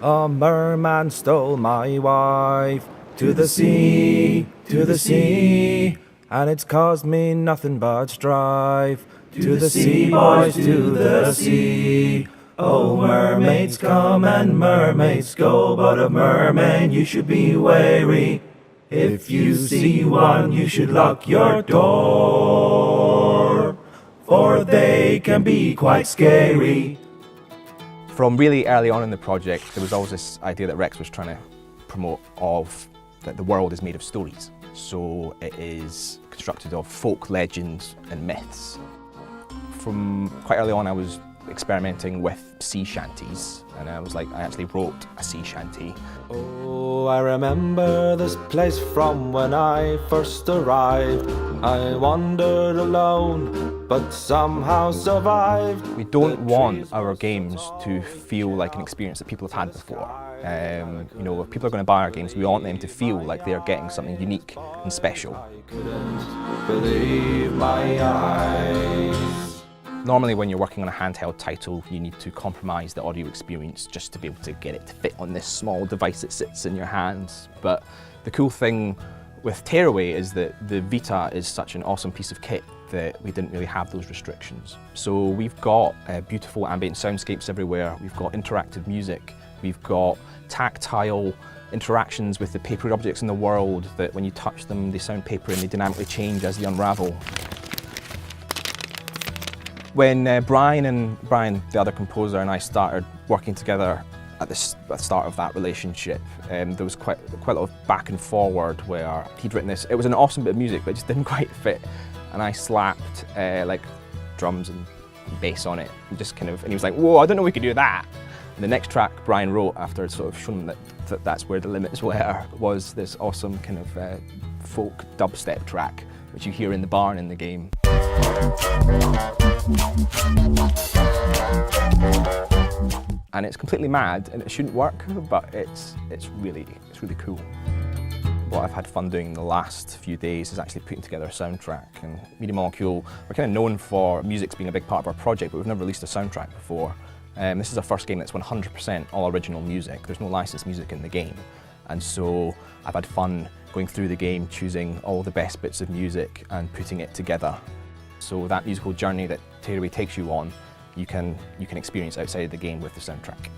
A merman stole my wife to the sea, and it's caused me nothing but strife. To the sea, boys, to the sea. Oh, mermaids come and mermaids go, but of mermen you should be wary. If you see one, you should lock your door, for they can be quite scary. From really early on in the project, there was always this idea that Rex was trying to promote of that the world is made of stories. So it is constructed of folk legends and myths. From quite early on, I was experimenting with sea shanties, and I actually wrote a sea shanty. Oh, I remember this place from when I first arrived. I wandered alone, but somehow survived. We don't want our games to feel like an experience that people have had before. You know, if people are going to buy our games, we want them to feel like they're getting something unique and special. I couldn't believe my eyes. Normally when you're working on a handheld title, you need to compromise the audio experience just to be able to get it to fit on this small device that sits in your hands. But the cool thing with Tearaway is that the Vita is such an awesome piece of kit that we didn't really have those restrictions. So we've got beautiful ambient soundscapes everywhere, we've got interactive music, we've got tactile interactions with the paper objects in the world that when you touch them they sound papery and they dynamically change as they unravel. When Brian, the other composer, and I started working together at the start of that relationship, there was quite a lot of back and forward where he'd written this. It was an awesome bit of music, but it just didn't quite fit. And I slapped like drums and bass on it, and he was like, "Whoa, I don't know we could do that." And the next track Brian wrote, after sort of showing him that that's where the limits were, was this awesome kind of folk dubstep track, which you hear in the barn in the game. And it's completely mad and it shouldn't work, but it's really cool. What I've had fun doing in the last few days is actually putting together a soundtrack. And Media Molecule, we're kind of known for music's being a big part of our project, but we've never released a soundtrack before. This is our first game that's 100% all original music. There's no licensed music in the game. And so I've had fun going through the game, choosing all the best bits of music and putting it together. So that musical journey that Tearaway takes you on, you can experience outside the game with the soundtrack.